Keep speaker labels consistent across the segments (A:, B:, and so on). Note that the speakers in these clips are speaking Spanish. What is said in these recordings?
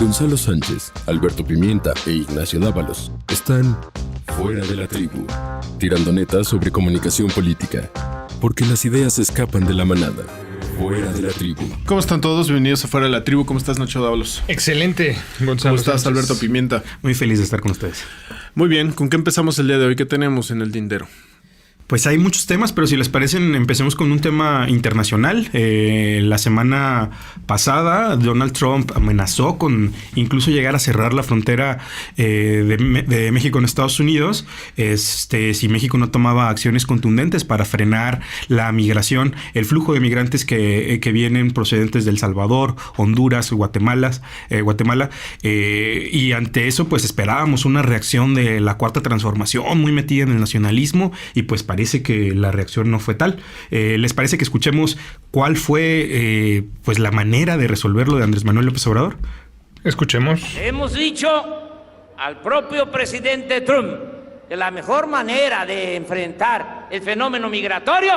A: Gonzalo Sánchez, Alberto Pimienta e Ignacio Dávalos están fuera de la tribu, tirando netas sobre comunicación política, porque las ideas escapan de la manada. Fuera de la tribu.
B: ¿Cómo están todos? Bienvenidos a Fuera de la Tribu. ¿Cómo estás, Nacho Dávalos?
C: Excelente, Gonzalo.
B: ¿Cómo estás,
C: Sánchez?
B: Alberto Pimienta?
D: Muy feliz de estar con ustedes.
B: Muy bien. ¿Con qué empezamos el día de hoy? ¿Qué tenemos en el tintero?
D: Pues hay muchos temas, pero si les parecen, empecemos con un tema internacional. La semana pasada, Donald Trump amenazó con incluso llegar a cerrar la frontera de México con Estados Unidos, si México no tomaba acciones contundentes para frenar la migración, el flujo de migrantes que vienen procedentes de El Salvador, Honduras, Guatemala. Y ante eso, pues esperábamos una reacción de la Cuarta Transformación muy metida en el nacionalismo, y pues parece que la reacción no fue tal. ¿Les parece que escuchemos cuál fue pues la manera de resolverlo de Andrés Manuel López Obrador?
C: Escuchemos.
E: Hemos dicho al propio presidente Trump que la mejor manera de enfrentar el fenómeno migratorio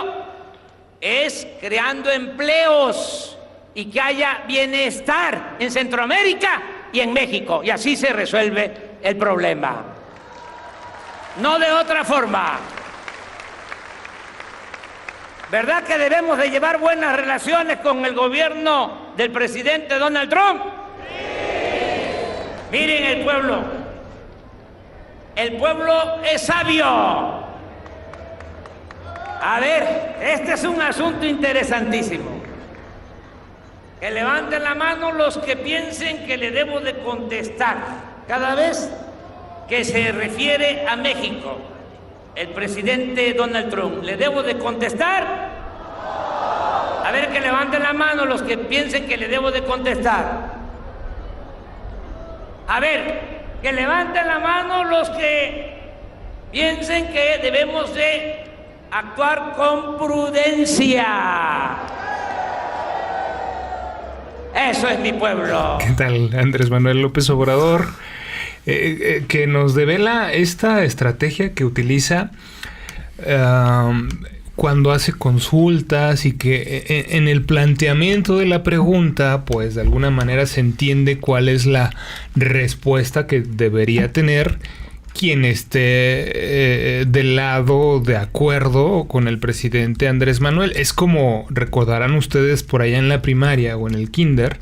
E: es creando empleos y que haya bienestar en Centroamérica y en México, y así se resuelve el problema. No de otra forma. ¿Verdad que debemos de llevar buenas relaciones con el gobierno del presidente Donald Trump? Sí. Miren el pueblo es sabio. A ver, este es un asunto interesantísimo. Que levanten la mano los que piensen que le debo de contestar cada vez que se refiere a México el presidente Donald Trump. ¿Le debo de contestar? A ver, que levanten la mano los que piensen que le debo de contestar. A ver, que levanten la mano los que piensen que debemos de actuar con prudencia. Eso es mi pueblo.
C: ¿Qué tal, Andrés Manuel López Obrador? Que nos devela esta estrategia que utiliza cuando hace consultas, y que en el planteamiento de la pregunta, pues de alguna manera se entiende cuál es la respuesta que debería tener quien esté del lado de acuerdo con el presidente Andrés Manuel. Es como recordarán ustedes por allá en la primaria o en el kinder,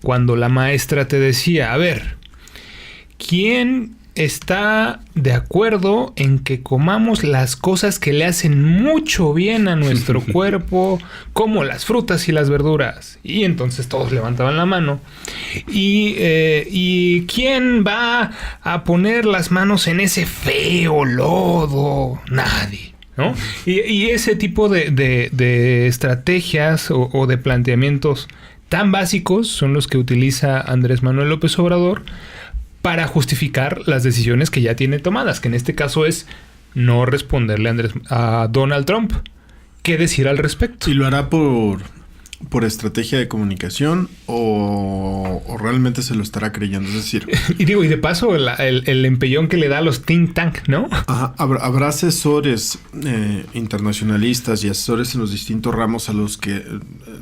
C: cuando la maestra te decía: a ver, ¿quién está de acuerdo en que comamos las cosas que le hacen mucho bien a nuestro cuerpo, como las frutas y las verduras? Y entonces todos levantaban la mano. ¿Y quién va a poner las manos en ese feo lodo? Nadie, ¿no? Y ese tipo de estrategias o de planteamientos tan básicos son los que utiliza Andrés Manuel López Obrador para justificar las decisiones que ya tiene tomadas, que en este caso es no responderle a Donald Trump. ¿Qué decir al respecto?
B: ¿Y lo hará por estrategia de comunicación o realmente se lo estará creyendo? Es decir...
C: y de paso, el empellón que le da a los think tank, ¿no?
B: Ajá, habrá asesores internacionalistas y asesores en los distintos ramos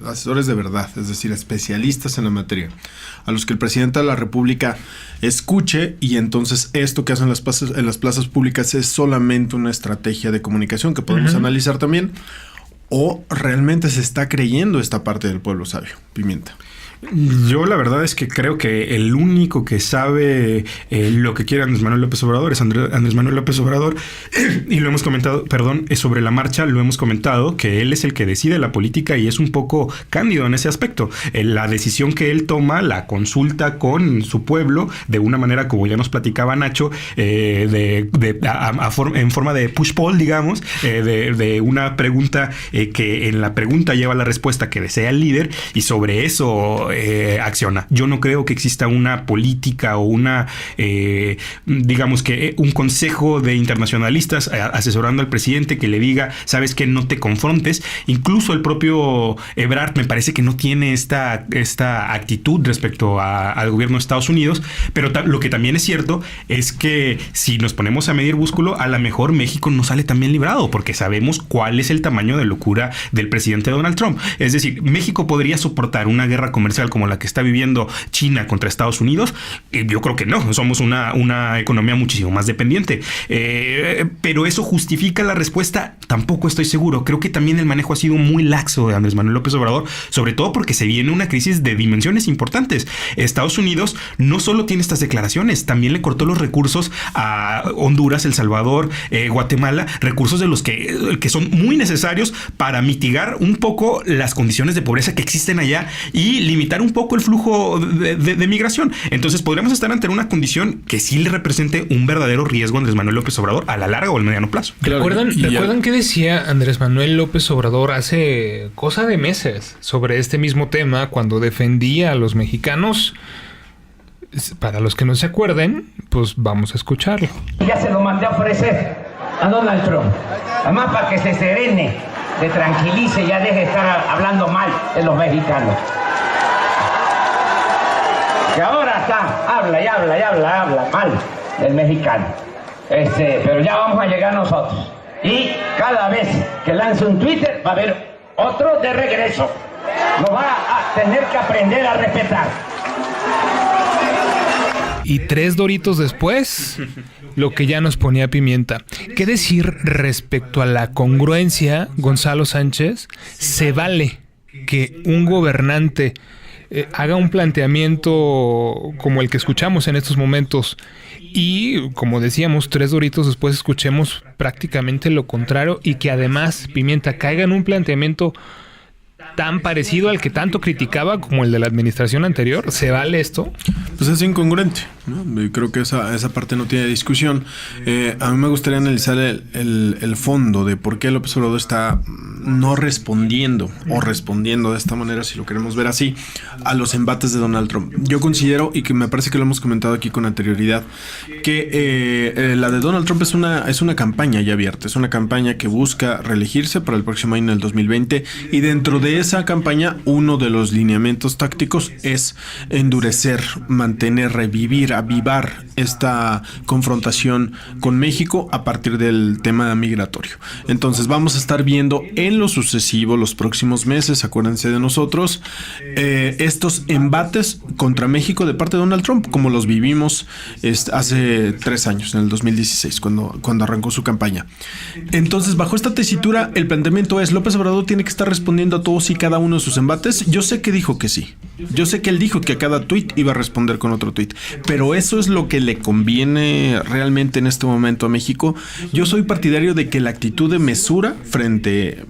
B: asesores de verdad, es decir, especialistas en la materia, a los que el presidente de la República escuche, y entonces esto que hacen en las plazas públicas es solamente una estrategia de comunicación que podemos analizar también, o realmente se está creyendo esta parte del pueblo sabio. Pimienta.
D: Yo la verdad es que creo que el único que sabe lo que quiere Andrés Manuel López Obrador es Andrés Manuel López Obrador, y lo hemos comentado, sobre la marcha lo hemos comentado, que él es el que decide la política y es un poco cándido en ese aspecto. La decisión que él toma, la consulta con su pueblo de una manera, como ya nos platicaba Nacho, en forma de push-poll, digamos, de una pregunta que en la pregunta lleva la respuesta que desea el líder, y sobre eso acciona. Yo no creo que exista una política o digamos que un consejo de internacionalistas asesorando al presidente que le diga: sabes que no te confrontes. Incluso el propio Ebrard me parece que no tiene esta actitud respecto al gobierno de Estados Unidos, pero lo que también es cierto es que si nos ponemos a medir músculo, a lo mejor México no sale tan bien librado, porque sabemos cuál es el tamaño de locura del presidente Donald Trump. Es decir, México podría soportar una guerra comercial comercial como la que está viviendo China contra Estados Unidos? Yo creo que no, somos una economía muchísimo más dependiente. Pero eso justifica la respuesta, tampoco estoy seguro. Creo que también el manejo ha sido muy laxo de Andrés Manuel López Obrador, sobre todo porque se viene una crisis de dimensiones importantes. Estados Unidos no solo tiene estas declaraciones, también le cortó los recursos a Honduras, El Salvador, Guatemala, recursos de los que son muy necesarios para mitigar un poco las condiciones de pobreza que existen allá y limitar un poco el flujo de migración. Entonces podríamos estar ante una condición que sí le represente un verdadero riesgo a Andrés Manuel López Obrador a la larga o al mediano plazo.
C: Claro, ¿Recuerdan qué decía Andrés Manuel López Obrador hace cosa de meses sobre este mismo tema cuando defendía a los mexicanos? Para los que no se acuerden, pues vamos a escucharlo.
E: Ya se lo mandé a ofrecer a Donald Trump. Además, para que se serene, se tranquilice, ya deje de estar hablando mal de los mexicanos. Que ahora está, habla mal del mexicano. Pero ya vamos a llegar nosotros. Y cada vez que lance un Twitter, va a haber otro de regreso. Lo va a tener que aprender a respetar.
C: Y 3 doritos después, lo que ya nos ponía Pimienta. ¿Qué decir respecto a la congruencia, Gonzalo Sánchez? Se vale que un gobernante haga un planteamiento como el que escuchamos en estos momentos y, como decíamos, 3 doritos después escuchemos prácticamente lo contrario y que además, Pimienta, caiga en un planteamiento tan parecido al que tanto criticaba como el de la administración anterior. ¿Se vale esto?
B: Pues es incongruente, ¿no? Y creo que esa parte no tiene discusión. A mí me gustaría analizar el fondo de por qué López Obrador está no respondiendo o respondiendo de esta manera, si lo queremos ver así, a los embates de Donald Trump. Yo considero, y que me parece que lo hemos comentado aquí con anterioridad, que la de Donald Trump es una campaña ya abierta, es una campaña que busca reelegirse para el próximo año, el 2020, y dentro de esa campaña uno de los lineamientos tácticos es endurecer, mantener, revivir, avivar esta confrontación con México a partir del tema migratorio. Entonces vamos a estar viendo en lo sucesivo, los próximos meses, acuérdense de nosotros, estos embates contra México de parte de Donald Trump, como los vivimos hace 3 años, en el 2016, cuando arrancó su campaña. Entonces, bajo esta tesitura, el planteamiento es: López Obrador tiene que estar respondiendo a todos y cada uno de sus embates. Yo sé que dijo que sí. Yo sé que él dijo que a cada tuit iba a responder con otro tuit. Pero eso es lo que le conviene realmente en este momento a México. Yo soy partidario de que la actitud de mesura frente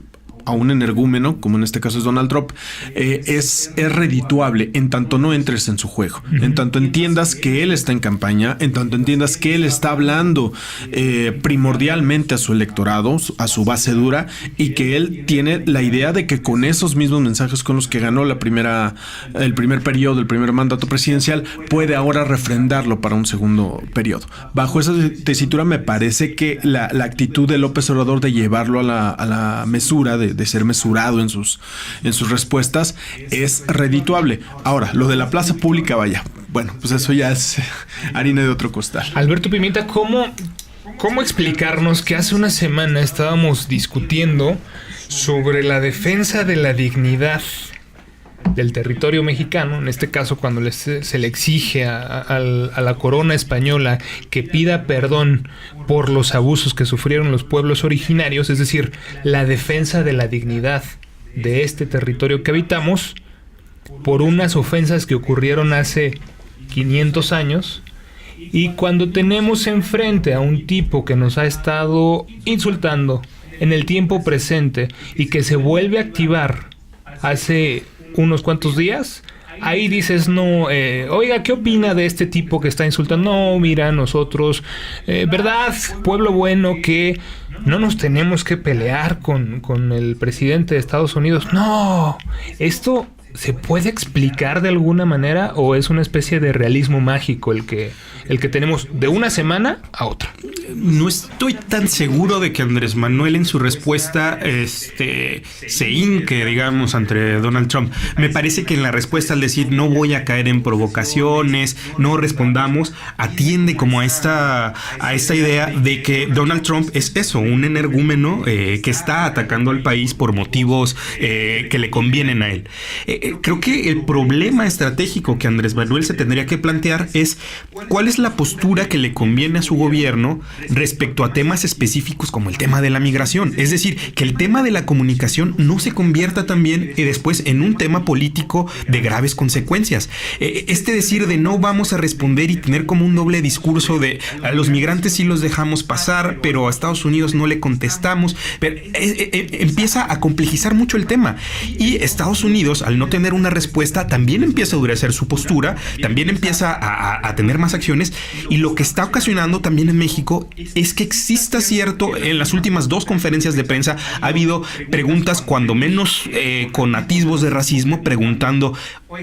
B: a un energúmeno, como en este caso es Donald Trump, es redituable en tanto no entres en su juego, en tanto entiendas que él está en campaña, en tanto entiendas que él está hablando primordialmente a su electorado, a su base dura, y que él tiene la idea de que con esos mismos mensajes con los que ganó el primer periodo, el primer mandato presidencial, puede ahora refrendarlo para un segundo periodo. Bajo esa tesitura me parece que la actitud de López Obrador de llevarlo a la mesura, de ser mesurado en sus respuestas, es redituable. Ahora, lo de la plaza pública, vaya, bueno, pues eso ya es harina de otro costal.
C: Alberto Pimienta, ¿cómo explicarnos que hace una semana estábamos discutiendo sobre la defensa de la dignidad del territorio mexicano, en este caso cuando se le exige a la corona española que pida perdón por los abusos que sufrieron los pueblos originarios, es decir, la defensa de la dignidad de este territorio que habitamos por unas ofensas que ocurrieron hace 500 años, y cuando tenemos enfrente a un tipo que nos ha estado insultando en el tiempo presente y que se vuelve a activar hace unos cuantos días, ahí dices, no, oiga, ¿qué opina de este tipo que está insultando? No, mira, nosotros, ¿verdad, pueblo bueno, que no nos tenemos que pelear con el presidente de Estados Unidos? No, esto ¿se puede explicar de alguna manera o es una especie de realismo mágico el que el que tenemos de una semana a otra.
D: No estoy tan seguro de que Andrés Manuel en su respuesta se hinque, digamos, ante Donald Trump. Me parece que en la respuesta, al decir no voy a caer en provocaciones, no respondamos, atiende como a esta idea de que Donald Trump es eso, un energúmeno que está atacando al país por motivos que le convienen a él. Creo que el problema estratégico que Andrés Manuel se tendría que plantear es cuál es la postura que le conviene a su gobierno respecto a temas específicos como el tema de la migración. Es decir, que el tema de la comunicación no se convierta también después en un tema político de graves consecuencias. Decir de no vamos a responder y tener como un doble discurso de a los migrantes sí los dejamos pasar, pero a Estados Unidos no le contestamos. Pero, empieza a complejizar mucho el tema. Y Estados Unidos, al no tener una respuesta, también empieza a endurecer su postura, también empieza a tener más acciones. Y lo que está ocasionando también en México es que exista cierto, en las últimas 2 conferencias de prensa ha habido preguntas cuando menos con atisbos de racismo, preguntando,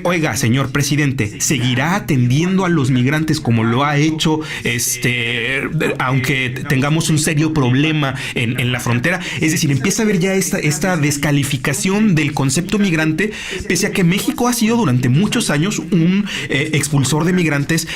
D: oiga, señor presidente, ¿seguirá atendiendo a los migrantes como lo ha hecho, aunque tengamos un serio problema en la frontera? Es decir, empieza a haber ya esta descalificación del concepto migrante, pese a que México ha sido durante muchos años un expulsor de migrantes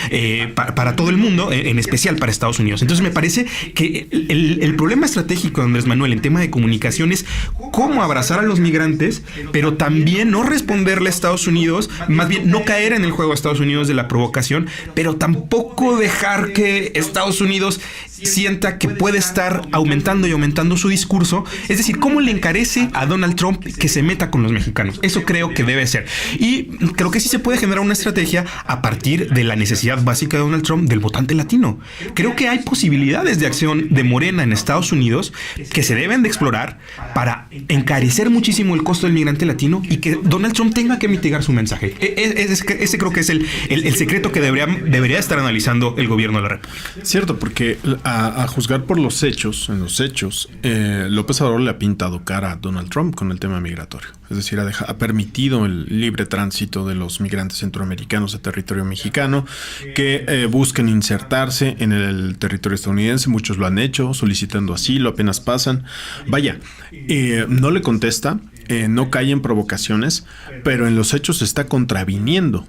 D: para todo el mundo, en especial para Estados Unidos. Entonces me parece que el problema estratégico de Andrés Manuel en tema de comunicación es cómo abrazar a los migrantes, pero también no responderle a Estados Unidos, más bien no caer en el juego de Estados Unidos de la provocación, pero tampoco dejar que Estados Unidos sienta que puede estar aumentando su discurso. Es decir, cómo le encarece a Donald Trump que se meta con los mexicanos. Eso creo que debe ser. Y creo que sí se puede generar una estrategia a partir de la necesidad básica de Donald Trump del votante latino. Creo que hay posibilidades de acción de Morena en Estados Unidos que se deben de explorar para encarecer muchísimo el costo del migrante latino y que Donald Trump tenga que mitigar su mensaje. Ese creo que es el secreto que debería estar analizando el gobierno de la República.
B: Cierto, porque a juzgar por los hechos, López Obrador le ha pintado cara a Donald Trump con el tema migratorio. Es decir, ha permitido el libre tránsito de los migrantes centroamericanos a territorio mexicano que busquen insertarse en el territorio estadounidense. Muchos lo han hecho, solicitando asilo, apenas pasan. Vaya, no le contesta, no cae en provocaciones, pero en los hechos se está contraviniendo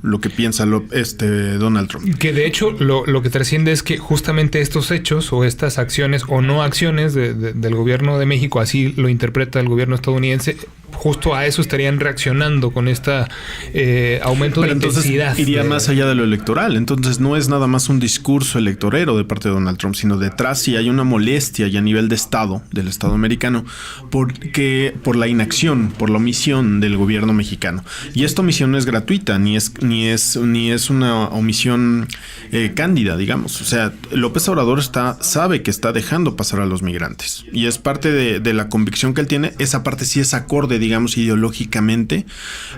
B: lo que piensa Donald Trump.
C: Que de hecho lo que trasciende es que justamente estos hechos o estas acciones o no acciones del gobierno de México, así lo interpreta el gobierno estadounidense, justo a eso estarían reaccionando con esta aumento de intensidad.
B: Iría más allá de lo electoral. Entonces no es nada más un discurso electorero de parte de Donald Trump, sino detrás sí hay una molestia ya a nivel de Estado, del Estado americano, por la inacción, por la omisión del gobierno mexicano. Y esta omisión no es gratuita, ni es una omisión cándida, digamos. O sea, López Obrador sabe que está dejando pasar a los migrantes. Y es parte de la convicción que él tiene. Esa parte sí es acorde, digamos, ideológicamente,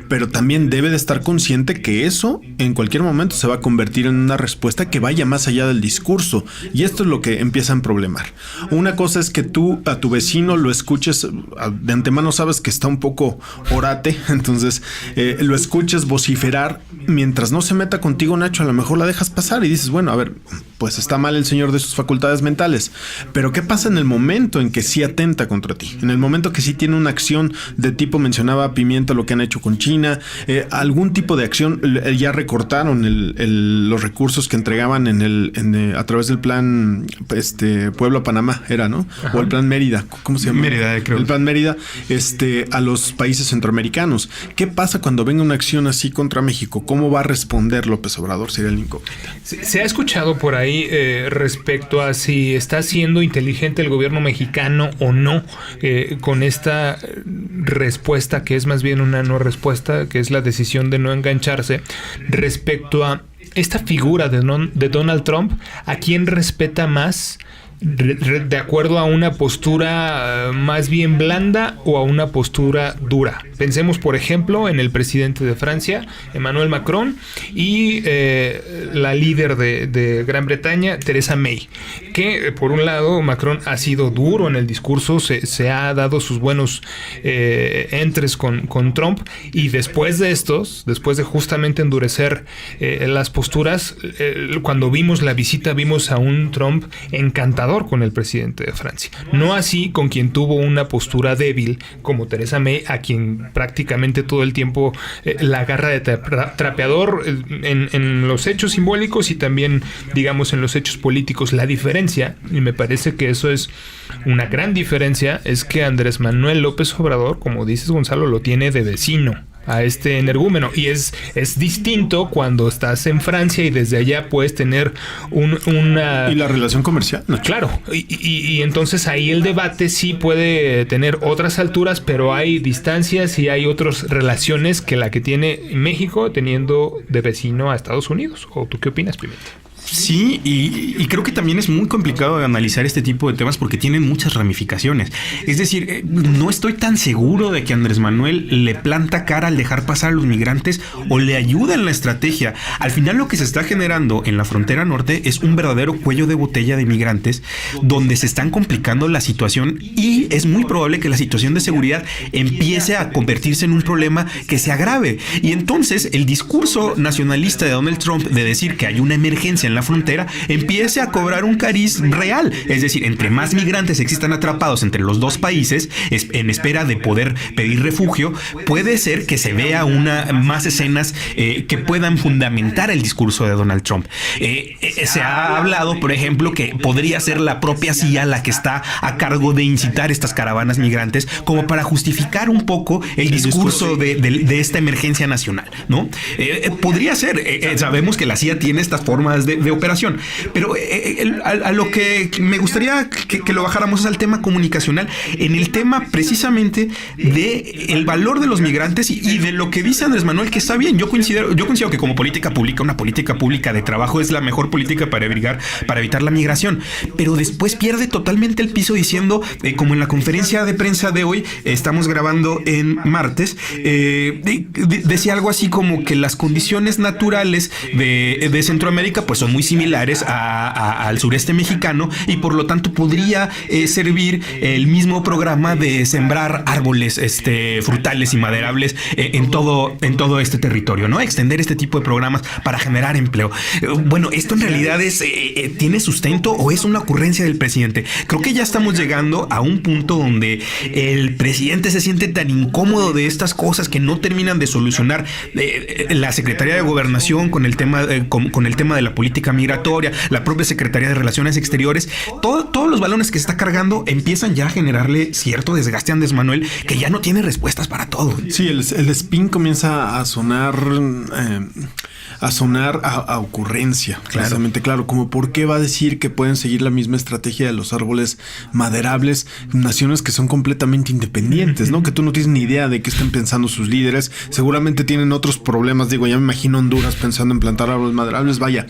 B: pero también debe de estar consciente que eso en cualquier momento se va a convertir en una respuesta que vaya más allá del discurso, y esto es lo que empieza a problemar. Una cosa es que tú a tu vecino lo escuches, de antemano sabes que está un poco orate, entonces lo escuches vociferar, mientras no se meta contigo, Nacho, a lo mejor la dejas pasar y dices, bueno, a ver, pues está mal el señor de sus facultades mentales, pero ¿qué pasa en el momento en que sí atenta contra ti? En el momento que sí tiene una acción de tipo, mencionaba Pimienta lo que han hecho con China, algún tipo de acción. Ya recortaron los recursos que entregaban a través del plan Puebla-Panamá, era, ¿no? Ajá. O el plan Mérida, ¿cómo se llama?
D: Mérida, creo.
B: El plan Mérida, a los países centroamericanos. ¿Qué pasa cuando venga una acción así contra México? ¿Cómo va a responder López Obrador? Sería el incógnita.
C: Se ha escuchado por ahí respecto a si está siendo inteligente el gobierno mexicano o no con esta respuesta, que es más bien una no respuesta, que es la decisión de no engancharse, respecto a esta figura de Donald Trump, ¿a quién respeta más? ¿De acuerdo a una postura más bien blanda o a una postura dura? Pensemos, por ejemplo, en el presidente de Francia, Emmanuel Macron, y la líder de Gran Bretaña, Theresa May. que, por un lado, Macron ha sido duro en el discurso, se ha dado sus buenos entres con Trump, y después de justamente endurecer las posturas, cuando vimos la visita, vimos a un Trump encantador con el presidente de Francia. No así con quien tuvo una postura débil, como Theresa May, a quien prácticamente todo el tiempo la agarra de trapeador en los hechos simbólicos y también, digamos, en los hechos políticos. La diferencia, y me parece que eso es una gran diferencia, es que Andrés Manuel López Obrador, como dices, Gonzalo, lo tiene de vecino a este energúmeno, y es distinto cuando estás en Francia y desde allá puedes tener una...
B: Y la relación comercial, ¿no?
C: Claro, y entonces ahí el debate sí puede tener otras alturas, pero hay distancias y hay otras relaciones que la que tiene México teniendo de vecino a Estados Unidos. ¿O tú qué opinas, Pimienta?
D: Sí, y creo que también es muy complicado de analizar este tipo de temas porque tienen muchas ramificaciones. Es decir, no estoy tan seguro de que Andrés Manuel le planta cara al dejar pasar a los migrantes o le ayuda en la estrategia. Al final, lo que se está generando en la frontera norte es un verdadero cuello de botella de migrantes donde se están complicando la situación, y es muy probable que la situación de seguridad empiece a convertirse en un problema que se agrave. Y entonces el discurso nacionalista de Donald Trump de decir que hay una emergencia en la frontera empiece a cobrar un cariz real. Es decir, entre más migrantes existan atrapados entre los dos países en espera de poder pedir refugio, puede ser que se vea más escenas que puedan fundamentar el discurso de Donald Trump. Se ha hablado, por ejemplo, que podría ser la propia CIA la que está a cargo de incitar estas caravanas migrantes como para justificar un poco el discurso de esta emergencia nacional, ¿no? Podría ser. Sabemos que la CIA tiene estas formas de operación, pero a lo que me gustaría que lo bajáramos es al tema comunicacional, en el tema precisamente de el valor de los migrantes y de lo que dice Andrés Manuel, que está bien. Yo coincido que como política pública, una política pública de trabajo es la mejor política para evitar la migración, pero después pierde totalmente el piso diciendo, como en la conferencia de prensa de hoy, estamos grabando en martes, decía algo así como que las condiciones naturales de Centroamérica pues son muy similares al sureste mexicano, y por lo tanto podría servir el mismo programa de sembrar árboles frutales y maderables en todo este territorio, ¿no? Extender este tipo de programas para generar empleo. Bueno, esto en realidad ¿tiene sustento o es una ocurrencia del presidente? Creo que ya estamos llegando a un punto donde el presidente se siente tan incómodo de estas cosas que no terminan de solucionar la Secretaría de Gobernación con el tema de la política migratoria, la propia Secretaría de Relaciones Exteriores. Todos los balones que se está cargando empiezan ya a generarle cierto desgaste a Andrés Manuel, que ya no tiene respuestas para todo.
B: Sí, el spin comienza a sonar a ocurrencia, claramente, claro, como por qué va a decir que pueden seguir la misma estrategia de los árboles maderables, naciones que son completamente independientes, ¿no? Que tú no tienes ni idea de qué están pensando sus líderes, seguramente tienen otros problemas, digo, ya me imagino Honduras pensando en plantar árboles maderables, vaya.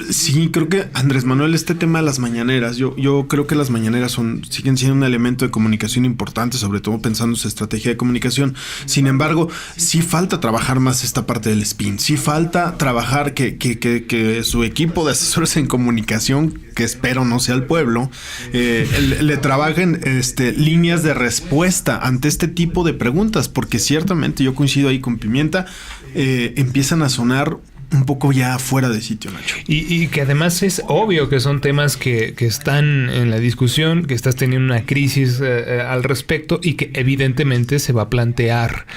B: Sí, creo que Andrés Manuel, este tema de las mañaneras, yo creo que las mañaneras siguen siendo un elemento de comunicación importante, sobre todo pensando en su estrategia de comunicación. Sin embargo, sí falta trabajar más esta parte del spin, sí falta trabajar que su equipo de asesores en comunicación, que espero no sea el pueblo, le trabajen líneas de respuesta ante este tipo de preguntas, porque ciertamente yo coincido ahí con Pimienta, empiezan a sonar un poco ya fuera de sitio, Nacho.
C: Y que además es obvio que son temas que están en la discusión, que estás teniendo una crisis al respecto, y que evidentemente se va a plantear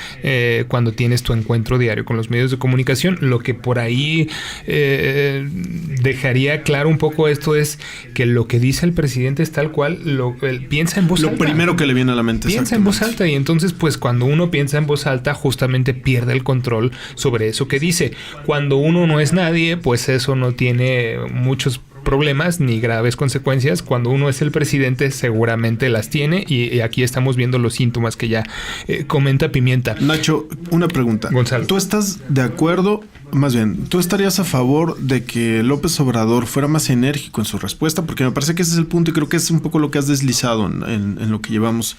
C: cuando tienes tu encuentro diario con los medios de comunicación. Lo que por ahí dejaría claro un poco esto es que lo que dice el presidente es tal cual, él piensa en voz alta.
B: Lo primero que le viene a la mente.
C: Piensa en voz alta, y entonces pues cuando uno piensa en voz alta justamente pierde el control sobre eso que dice. Cuando uno no es nadie, pues eso no tiene muchos problemas ni graves consecuencias. Cuando uno es el presidente, seguramente las tiene, y aquí estamos viendo los síntomas que ya comenta Pimienta.
B: Nacho, una pregunta.
C: Gonzalo.
B: ¿Tú estás de acuerdo Más bien, ¿tú estarías a favor de que López Obrador fuera más enérgico en su respuesta? Porque me parece que ese es el punto y creo que es un poco lo que has deslizado en lo que llevamos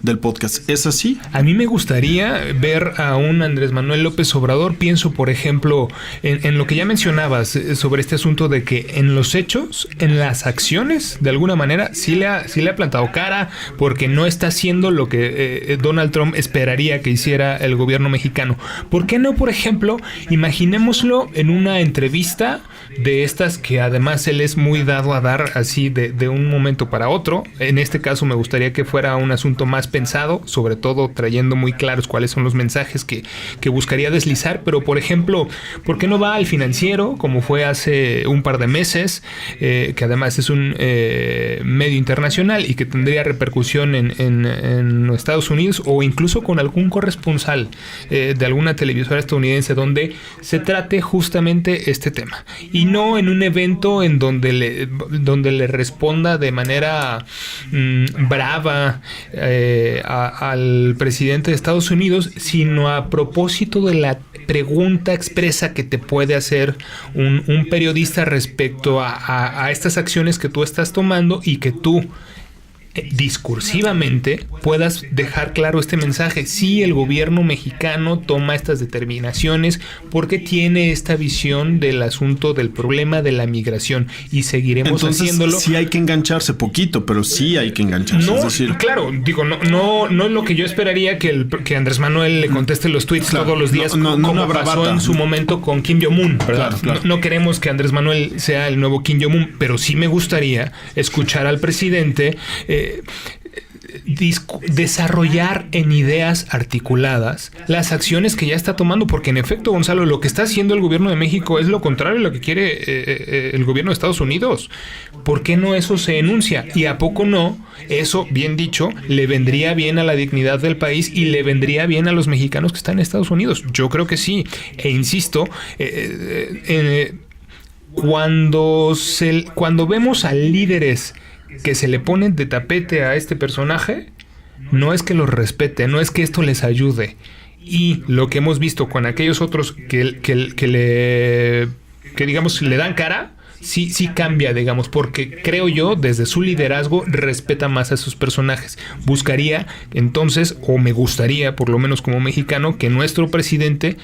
B: del podcast. ¿Es así?
C: A mí me gustaría ver a un Andrés Manuel López Obrador. Pienso, por ejemplo, en lo que ya mencionabas sobre este asunto de que en los hechos, en las acciones, de alguna manera, sí le ha plantado cara porque no está haciendo lo que Donald Trump esperaría que hiciera el gobierno mexicano. ¿Por qué no, por ejemplo, imaginémoslo en una entrevista de estas que además él es muy dado a dar así de un momento para otro? En este caso me gustaría que fuera un asunto más pensado, sobre todo trayendo muy claros cuáles son los mensajes que buscaría deslizar. Pero, por ejemplo, ¿por qué no va al Financiero, como fue hace un par de meses, que además es un medio internacional y que tendría repercusión en los Estados Unidos, o incluso con algún corresponsal de alguna televisora estadounidense donde se trate justamente este tema, y no en un evento en donde le responda de manera brava al presidente de Estados Unidos, sino a propósito de la pregunta expresa que te puede hacer un periodista respecto a estas acciones que tú estás tomando y que tú discursivamente puedas dejar claro este mensaje. Sí, el gobierno mexicano toma estas determinaciones porque tiene esta visión del asunto del problema de la migración y seguiremos
B: entonces,
C: haciéndolo.
B: Sí hay que engancharse poquito, pero sí hay que engancharse.
C: No,
B: es decir,
C: claro, digo, no es lo que yo esperaría que Andrés Manuel le conteste los tweets todos los días, como pasó en su momento con Kim Jong-un, ¿verdad? Claro. No queremos que Andrés Manuel sea el nuevo Kim Jong-un, pero sí me gustaría escuchar al presidente desarrollar en ideas articuladas las acciones que ya está tomando, porque en efecto, Gonzalo, lo que está haciendo el gobierno de México es lo contrario a lo que quiere el gobierno de Estados Unidos. ¿Por qué no eso se enuncia? Y a poco no, eso, bien dicho, le vendría bien a la dignidad del país y le vendría bien a los mexicanos que están en Estados Unidos. Yo creo que sí, e insisto, cuando vemos a líderes que se le ponen de tapete a este personaje, no es que los respete, no es que esto les ayude. Y lo que hemos visto con aquellos otros que digamos le dan cara, sí cambia, digamos, porque creo yo, desde su liderazgo, respeta más a sus personajes. Buscaría entonces, o me gustaría, por lo menos como mexicano, que nuestro presidente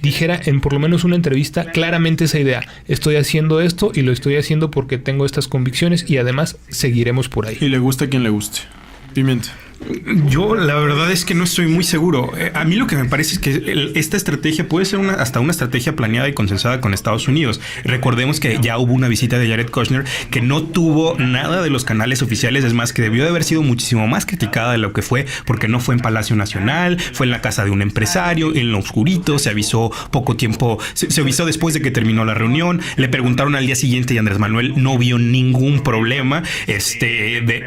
C: dijera en por lo menos una entrevista claramente esa idea: estoy haciendo esto y lo estoy haciendo porque tengo estas convicciones y además seguiremos por ahí.
B: Y le gusta a quien le guste. Pimienta.
D: Yo la verdad es que no estoy muy seguro. A mí lo que me parece es que esta estrategia puede ser hasta una estrategia planeada y consensada con Estados Unidos. Recordemos que ya hubo una visita de Jared Kushner que no tuvo nada de los canales oficiales, es más, que debió de haber sido muchísimo más criticada de lo que fue, porque no fue en Palacio Nacional, fue en la casa de un empresario, en lo oscurito, se avisó poco tiempo, se avisó después de que terminó la reunión, le preguntaron al día siguiente y Andrés Manuel no vio ningún problema,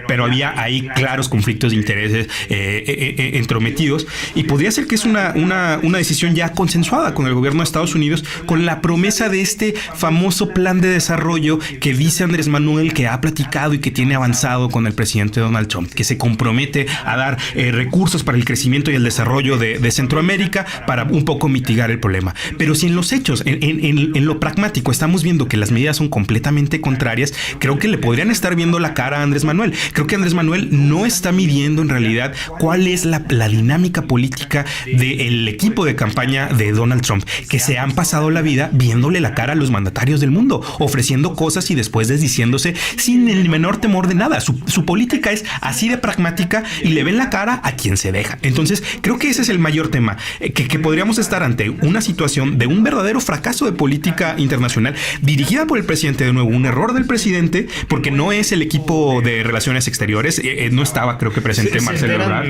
D: pero había ahí claros conflictos de interés entrometidos, y podría ser que es una decisión ya consensuada con el gobierno de Estados Unidos, con la promesa de este famoso plan de desarrollo que dice Andrés Manuel que ha platicado y que tiene avanzado con el presidente Donald Trump, que se compromete a dar recursos para el crecimiento y el desarrollo de Centroamérica para un poco mitigar el problema. Pero si en los hechos, en lo pragmático, estamos viendo que las medidas son completamente contrarias, creo que le podrían estar viendo la cara a Andrés Manuel. Creo que Andrés Manuel no está midiendo en realidad cuál es la dinámica política del equipo de campaña de Donald Trump, que se han pasado la vida viéndole la cara a los mandatarios del mundo, ofreciendo cosas y después desdiciéndose sin el menor temor de nada. Su política es así de pragmática y le ven la cara a quien se deja. Entonces creo que ese es el mayor tema, que podríamos estar ante una situación de un verdadero fracaso de política internacional dirigida por el presidente. De nuevo, un error del presidente, porque no es el equipo de relaciones exteriores, no estaba, creo que presente Marcelo Ebrard.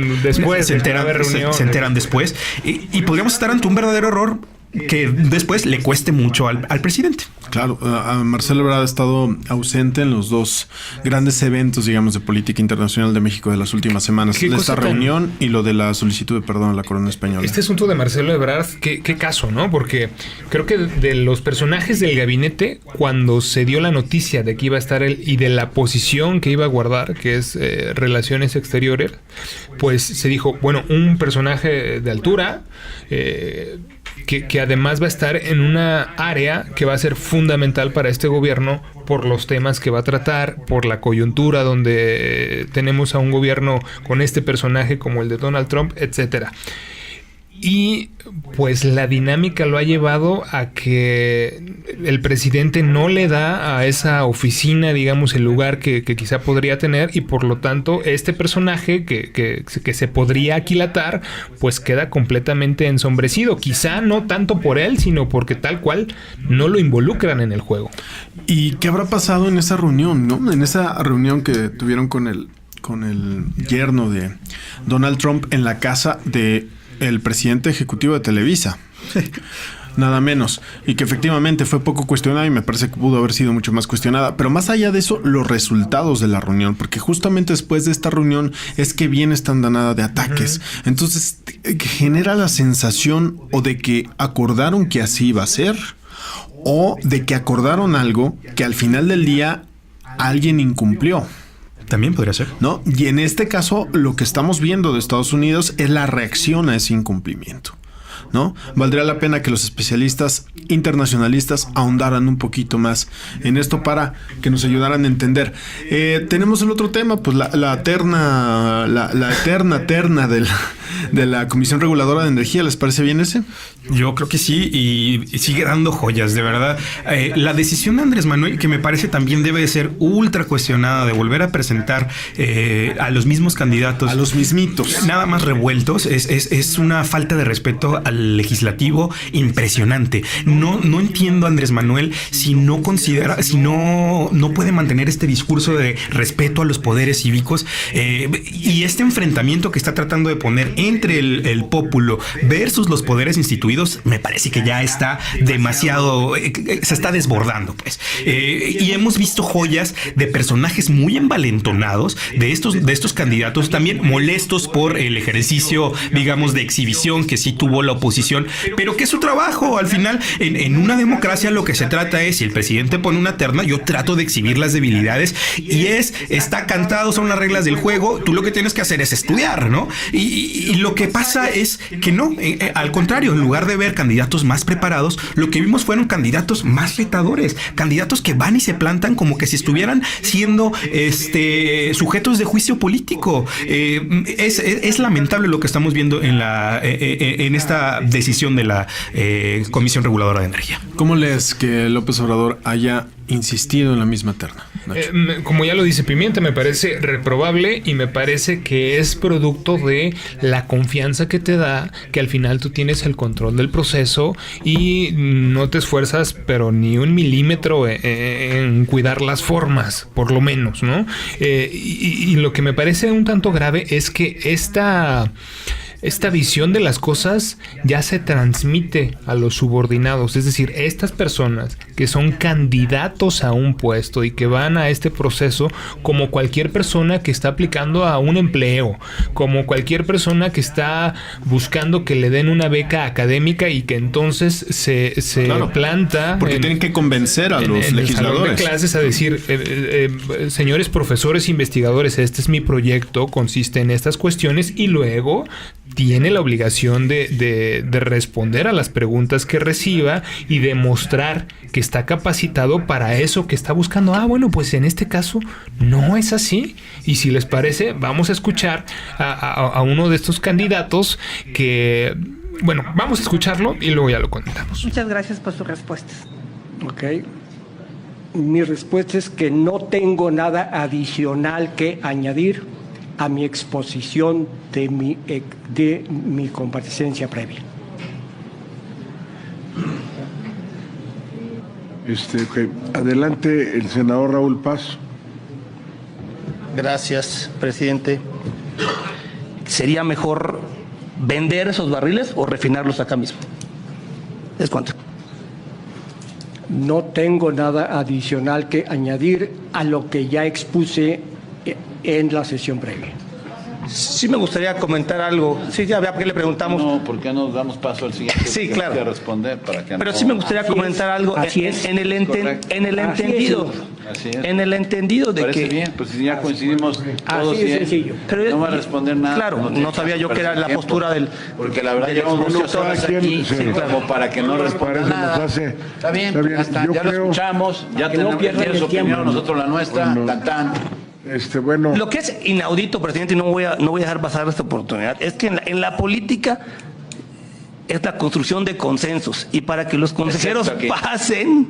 D: Se enteran después y podríamos estar ante un verdadero error que después le cueste mucho al presidente.
B: Claro, Marcelo Ebrard ha estado ausente en los dos grandes eventos, digamos, de política internacional de México de las últimas semanas. Esta reunión y lo de la solicitud de perdón a la corona española.
C: Este asunto de Marcelo Ebrard, qué caso, ¿no? Porque creo que de los personajes del gabinete, cuando se dio la noticia de que iba a estar él y de la posición que iba a guardar, que es relaciones exteriores, pues se dijo, bueno, un personaje de altura, que además va a estar en una área que va a ser fundamental para este gobierno por los temas que va a tratar, por la coyuntura donde tenemos a un gobierno con este personaje como el de Donald Trump, etcétera. Y pues la dinámica lo ha llevado a que el presidente no le da a esa oficina, digamos, el lugar que quizá podría tener, y por lo tanto este personaje que se podría aquilatar, pues queda completamente ensombrecido. Quizá no tanto por él, sino porque tal cual no lo involucran en el juego.
B: ¿Y qué habrá pasado en esa reunión, no? En esa reunión que tuvieron con el yerno de Donald Trump en la casa de el presidente ejecutivo de Televisa. Nada menos. Y que efectivamente fue poco cuestionada y me parece que pudo haber sido mucho más cuestionada. Pero más allá de eso, los resultados de la reunión. Porque justamente después de esta reunión es que viene esta andanada de ataques. Entonces genera la sensación o de que acordaron que así iba a ser, o de que acordaron algo que al final del día alguien incumplió.
D: También podría ser,
B: ¿no? Y en este caso, lo que estamos viendo de Estados Unidos es la reacción a ese incumplimiento, ¿no? Valdría la pena que los especialistas internacionalistas ahondaran un poquito más en esto para que nos ayudaran a entender. Tenemos el otro tema, pues la eterna terna de la Comisión Reguladora de Energía. ¿Les parece bien ese?
D: Yo creo que sí, y sigue dando joyas, de verdad. La decisión de Andrés Manuel, que me parece también debe de ser ultra cuestionada, de volver a presentar a los mismos candidatos.
B: A los mismitos.
D: Nada más revueltos, es una falta de respeto al legislativo impresionante. No entiendo a Andrés Manuel si no considera, si no puede mantener este discurso de respeto a los poderes cívicos, y este enfrentamiento que está tratando de poner entre el pópulo versus los poderes instituidos, me parece que ya está demasiado, se está desbordando, pues. Y hemos visto joyas de personajes muy envalentonados de estos candidatos, también molestos por el ejercicio, digamos, de exhibición que sí tuvo la oposición, pero que es su trabajo. Al final, en una democracia lo que se trata es, si el presidente pone una terna, yo trato de exhibir las debilidades, y está cantado, son las reglas del juego, tú lo que tienes que hacer es estudiar, ¿no? Y lo que pasa es que no, al contrario, en lugar de ver candidatos más preparados, lo que vimos fueron candidatos más retadores, candidatos que van y se plantan como que si estuvieran siendo sujetos de juicio político. Es lamentable lo que estamos viendo en esta decisión de la Comisión Reguladora de Energía.
B: ¿Cómo lees que López Obrador haya insistido en la misma terna, Nacho?
C: Como ya lo dice Pimienta, me parece reprobable, y me parece que es producto de la confianza que te da, que al final tú tienes el control del proceso y no te esfuerzas pero ni un milímetro en cuidar las formas, por lo menos, ¿no? Y lo que me parece un tanto grave es que esta visión de las cosas ya se transmite a los subordinados. Es decir, estas personas que son candidatos a un puesto y que van a este proceso como cualquier persona que está aplicando a un empleo, como cualquier persona que está buscando que le den una beca académica y que entonces se claro, planta.
B: Porque tienen que convencer a los legisladores.
C: De clases a decir, señores profesores investigadores, este es mi proyecto, consiste en estas cuestiones, y luego tiene la obligación de responder a las preguntas que reciba y demostrar que está capacitado para eso que está buscando. Bueno, pues en este caso no es así. Y si les parece, vamos a escuchar a uno de estos candidatos que... Bueno, vamos a escucharlo y luego ya lo contamos.
F: Muchas gracias por sus respuestas. Ok. Mi respuesta es que no tengo nada adicional que añadir a mi exposición de mi comparecencia previa.
G: Adelante, el senador Raúl Paz.
H: Gracias, presidente. ¿Sería mejor vender esos barriles o refinarlos acá mismo? ¿Es cuánto?
F: No tengo nada adicional que añadir a lo que ya expuse en la sesión previa.
H: Sí me gustaría comentar algo. Sí, ya vea que le preguntamos.
G: No, ¿por qué no damos paso al siguiente?
H: Sí,
G: que
H: claro.
G: quiera responder para que
H: Pero
G: no...
H: sí me gustaría comentar algo en el entendido.
G: Así es.
H: En el entendido de
G: Parece
H: que...
G: bien, pues si ya coincidimos todos
F: Así de
G: bien,
F: sencillo.
H: Pero
G: no va a responder nada.
H: Claro,
G: tiene
H: no sabía
G: caso
H: yo que era
G: perder
H: la
G: tiempo,
H: postura del...
G: Porque la verdad llevamos muchas horas aquí como para que no responda nada. Está bien, ya está, ya lo escuchamos, ya tenemos que su opinión, nosotros la nuestra, tan.
I: Bueno.
H: Lo que es inaudito, presidente, y no voy a dejar pasar esta oportunidad, es que en la política es la construcción de consensos. Y para que los consejeros pasen,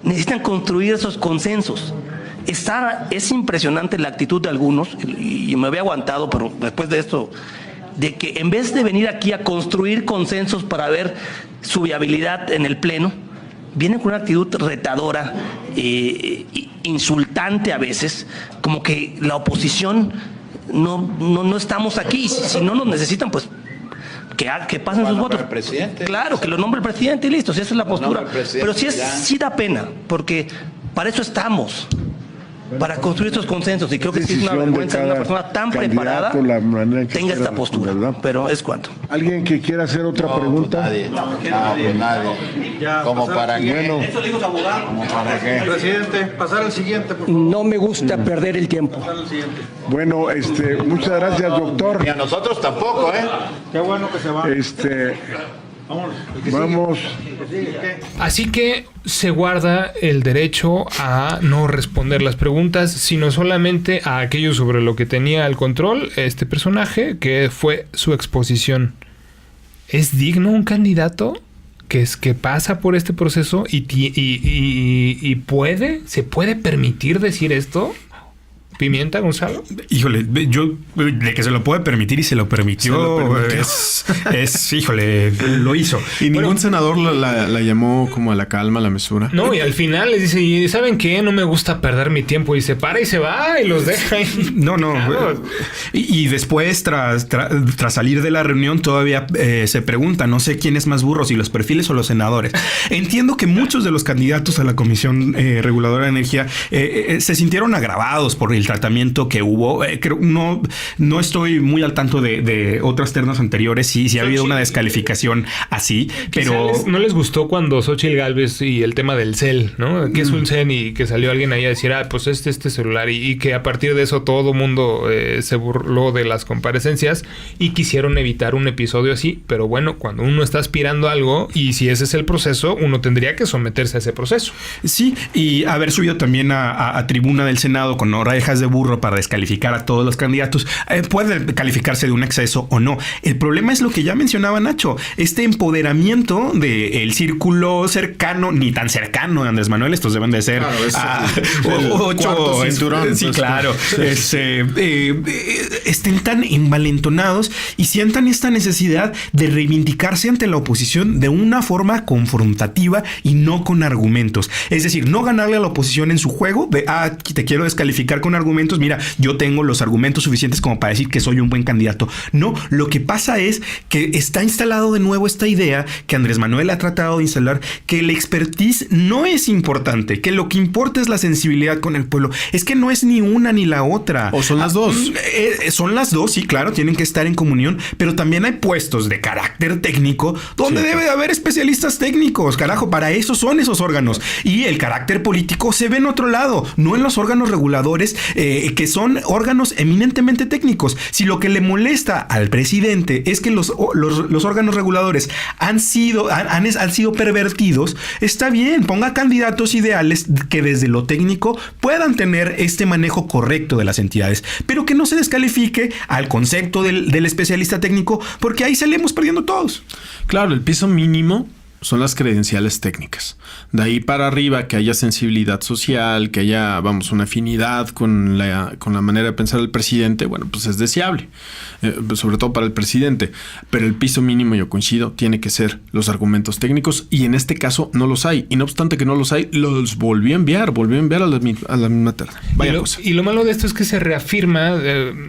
H: necesitan construir esos consensos. Es impresionante la actitud de algunos, y me había aguantado, pero después de esto, de que en vez de venir aquí a construir consensos para ver su viabilidad en el Pleno, vienen con una actitud retadora, insultante a veces, como que la oposición no estamos aquí. Si no nos necesitan, pues que pasen sus votos. Claro, que lo nombre el presidente y listo, si esa es la postura. Pero sí da pena, porque para eso estamos. Para construir estos consensos, y creo que sí es una vergüenza que una persona tan preparada tenga esta postura, ¿verdad? Pero es cuanto.
I: ¿Alguien que quiera hacer otra pregunta?
G: Nadie. ¿Cómo para qué?
I: Bueno,
H: Eso dijo su abogado.
G: ¿Cómo para qué?
J: Presidente, pasar al siguiente, por favor.
F: No me gusta perder el tiempo.
I: bueno, muchas gracias, doctor.
G: Y a nosotros tampoco, ¿eh?
J: Qué bueno que se va.
I: Vamos.
C: Así que se guarda el derecho a no responder las preguntas, sino solamente a aquello sobre lo que tenía el control este personaje, que fue su exposición. ¿Es digno un candidato que pasa por este proceso y se puede permitir decir esto? ¿Pimienta, Gonzalo?
D: Híjole, yo de que se lo puede permitir y se lo permitió, híjole, lo hizo.
B: Y ningún senador la llamó como a la calma, a la mesura.
C: No, y al final les dice, ¿y saben qué? No me gusta perder mi tiempo. Y se para y se va y los deja ahí.
D: No.
C: Claro.
D: Y después, tras salir de la reunión, todavía se pregunta, no sé quién es más burro, si los perfiles o los senadores. Entiendo que muchos de los candidatos a la Comisión Reguladora de Energía se sintieron agravados por el tratamiento que hubo. Creo, no estoy muy al tanto de otras ternas anteriores. Sí ha habido una descalificación así, pero...
C: no les gustó cuando Xóchitl Gálvez y el tema del cel, ¿no? Que es un cel y que salió alguien ahí a decir, pues este celular, y que a partir de eso todo mundo se burló de las comparecencias y quisieron evitar un episodio así. Pero bueno, cuando uno está aspirando a algo y si ese es el proceso, uno tendría que someterse a ese proceso.
D: Sí, y haber subido también a tribuna del Senado con orejas de burro para descalificar a todos los candidatos puede calificarse de un exceso o no. El problema es lo que ya mencionaba Nacho, este empoderamiento del círculo cercano, ni tan cercano de Andrés Manuel. Estos deben de ser 8
B: cinturón.
D: Sí, claro. Estén tan envalentonados y sientan esta necesidad de reivindicarse ante la oposición de una forma confrontativa y no con argumentos. Es decir, no ganarle a la oposición en su juego de te quiero descalificar con argumentos. Mira, yo tengo los argumentos suficientes como para decir que soy un buen candidato. No, lo que pasa es que está instalado de nuevo esta idea que Andrés Manuel ha tratado de instalar, que el expertise no es importante, que lo que importa es la sensibilidad con el pueblo. Es que no es ni una ni la otra.
B: ¿O son las dos?
D: Son las dos, sí, claro, tienen que estar en comunión, pero también hay puestos de carácter técnico donde debe de haber especialistas técnicos. Carajo, para eso son esos órganos. Y el carácter político se ve en otro lado, no en los órganos reguladores, que son órganos eminentemente técnicos. Si lo que le molesta al presidente es que los órganos reguladores han sido pervertidos, está bien, ponga candidatos ideales que desde lo técnico puedan tener este manejo correcto de las entidades, pero que no se descalifique al concepto del especialista técnico, porque ahí salimos perdiendo todos.
B: Claro, el piso mínimo son las credenciales técnicas. De ahí para arriba, que haya sensibilidad social, que haya, una afinidad con la manera de pensar del presidente, bueno, pues es deseable, sobre todo para el presidente. Pero el piso mínimo, yo coincido, tiene que ser los argumentos técnicos, y en este caso no los hay. Y no obstante que no los hay, los volvió a enviar a la misma terna.
C: Y lo malo de esto es que se reafirma,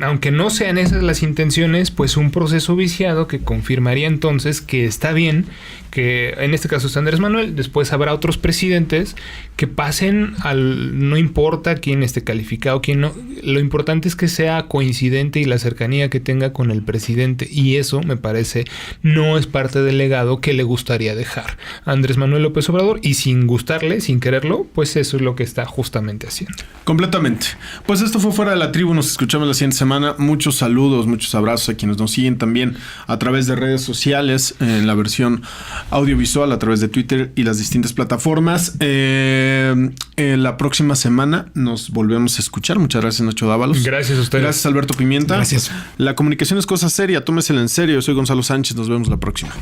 C: aunque no sean esas las intenciones, pues un proceso viciado que confirmaría entonces que está bien que en este caso es Andrés Manuel, después habrá otros presidentes que pasen no importa quién esté calificado, quién no, lo importante es que sea coincidente y la cercanía que tenga con el presidente, y eso me parece no es parte del legado que le gustaría dejar a Andrés Manuel López Obrador, y sin gustarle, sin quererlo, pues eso es lo que está justamente haciendo.
B: Completamente. Pues esto fue Fuera de la Tribu, nos escuchamos la siguiente semana. Muchos saludos, muchos abrazos a quienes nos siguen también a través de redes sociales, en la versión audiovisual a través de Twitter y las distintas plataformas. La próxima semana nos volvemos a escuchar. Muchas gracias, Nacho Dávalos.
C: Gracias a ustedes.
B: Gracias, Alberto Pimienta.
D: Gracias.
B: La comunicación es cosa seria, tómesela en serio. Soy Gonzalo Sánchez, nos vemos la próxima.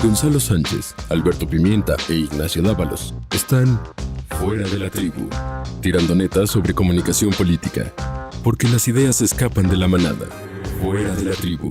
A: Gonzalo Sánchez, Alberto Pimienta e Ignacio Dávalos están Fuera de la Tribu, tirando netas sobre comunicación política, porque las ideas escapan de la manada. Fuera de la Tribu.